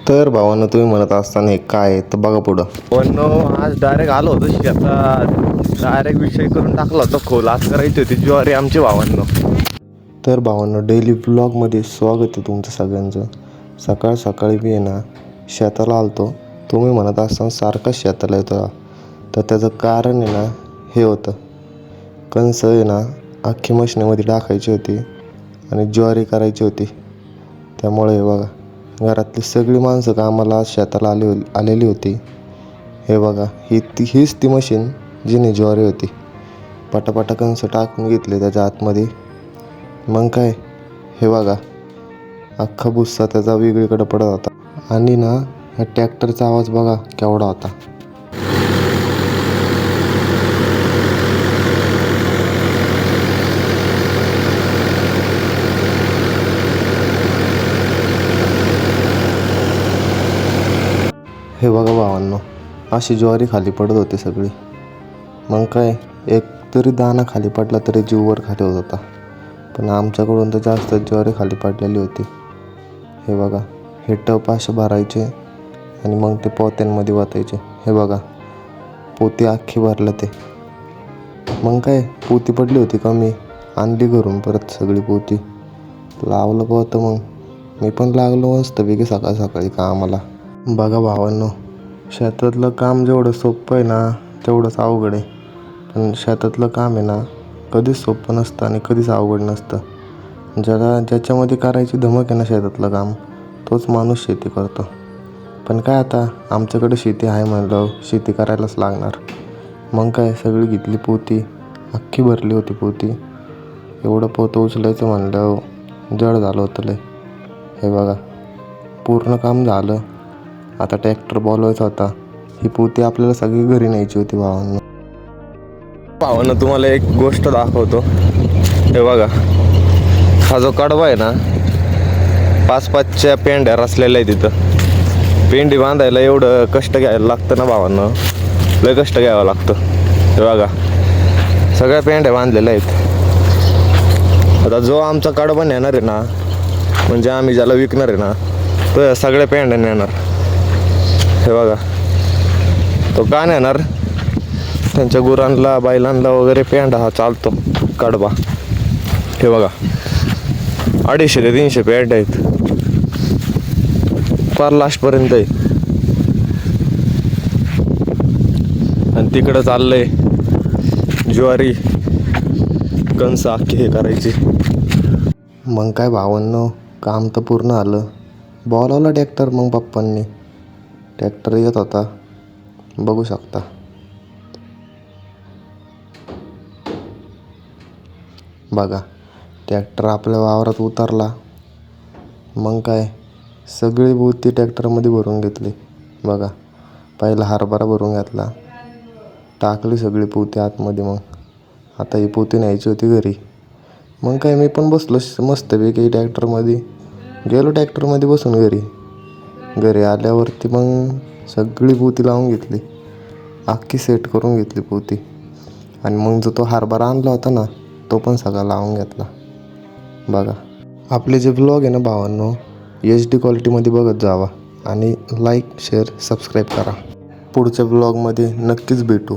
तर भावांनो, तुम्ही म्हणत असताना हे काय आहे तर बघा पुढं. पण आज डायरेक्ट आलो होतो शेतात, डायरेक्ट विषय करून टाकला होता खोल. आज करायची होती ज्वारी आमची भावांनो. तर भावांनो, डेली व्लॉगमध्ये स्वागत आहे तुमचं सगळ्यांचं. सकाळ सकाळी मी आहे ना शेताला आलतो. तुम्ही म्हणत असताना सारखा शेताला येतो, तर त्याचं कारण आहे ना हे होतं, कणसं आहे ना अख्खी मशनीमध्ये टाकायची होती आणि ज्वारी करायची होती. त्यामुळे हे बघा, घरातली सगळी माणसं कामाला आज शेताला आलेली होती. हे बघा, हीच ती मशीन जिने ज्वारी होती. पटापटा कणसं टाकून घेतले त्याच्या आतमध्ये. मग काय, हे बघा, अख्खा भुस्सा त्याचा वेगळीकडे पडत होता. आणि ना ह्या ट्रॅक्टरचा आवाज बघा केवढा होता. हे बघा भावांनो, अशी ज्वारी खाली पडत होती सगळी. मग काय, एक तरी दाणा खाली पडला तरी जीववर खाली होत होता. पण आमच्याकडून तर जास्त ज्वारी खाली पडलेली होती. हे बघा, हे टप असे भरायचे आणि मग ते पोत्यांमध्ये वाटायचे. हे बघा, पोती अख्खी भरलं ते. मग काय, पोती पडली होती कमी, आणली घरून परत सगळी पोती, लावलं पोतं. मग मी पण लागलो मस्तपैकी सकाळ सकाळी कामाला. बघा भावांनो, शेतातलं काम जेवढं सोपं आहे ना तेवढंच अवघड आहे. पण शेतातलं काम आहे ना कधीच सोपं नसतं आणि कधीच अवघड नसतं. ज्याच्यामध्ये करायची धमक आहे ना शेतातलं काम, तोच माणूस शेती करतो. पण काय, आता आमच्याकडे शेती आहे म्हणलं शेती करायलाच लागणार. मग काय, सगळी घेतली पोती, अख्खी भरली होती पोती. एवढं पोतं उचलायचं म्हणलं जड झालं होतं लय. हे बघा, पूर्ण काम झालं. आता ट्रॅक्टर बोलवायचा होता. ही पोती आपल्याला सगळी घरी न्यायची होती भावांना. भावांनो, तुम्हाला एक गोष्ट दाखवतो. हे बघा, हा जो कडबा आहे ना, 5-5च्या पेंड्या रचलेल्या आहे तिथं. पेंडी बांधायला एवढं कष्ट घ्यायला लागतं ना भावांनो, लय कष्ट घ्यावं लागतं. हे बघा, सगळ्या पेंड्या बांधलेल्या आहेत. आता जो आमचा कडबा नेणार आहे ना, म्हणजे आम्ही ज्याला विकणार आहे ना, तो या सगळ्या पेंड्या नेणार. हे बघा, तो का नेणार, त्यांच्या गुरांना बैलांना वगैरे पेंडा हा चालतो कडबा. हे बघा, 250 ते 300 पेंड्या आहेत, फार लास्टपर्यंत आहे. आणि तिकडं चाललंय ज्वारी कणसं अख्खी हे करायची. मग काय भावांनो, काम तर पूर्ण आलं. बोलावला ट्रॅक्टर मग पप्पांनी. ट्रॅक्टर येत होता, बघू शकता. बघा, ट्रॅक्टर आपल्या वावरात उतरला. मग काय, सगळी पोती ट्रॅक्टरमध्ये भरून घेतली. बघा, पहिला हरभरा भरून घेतला, टाकली सगळी पोती आतमध्ये. मग आता ही पोती न्यायची होती घरी. मग काय, मी पण बसलो मस्तपैकी ट्रॅक्टरमध्ये. गेलो ट्रॅक्टरमध्ये बसून घरी आल्यावरती मग सगळी पोती लावून घेतली, अख्खी सेट करून घेतली पोती. आणि मग जो तो हरभरा आणला होता ना, तो पण सगळा लावून घेतला. बघा, आपले जे ब्लॉग आहे ना भावांनो, HD क्वालिटीमध्ये बघत जावा आणि लाईक, शेअर, सबस्क्राईब करा. पुढच्या ब्लॉगमध्ये नक्कीच भेटू.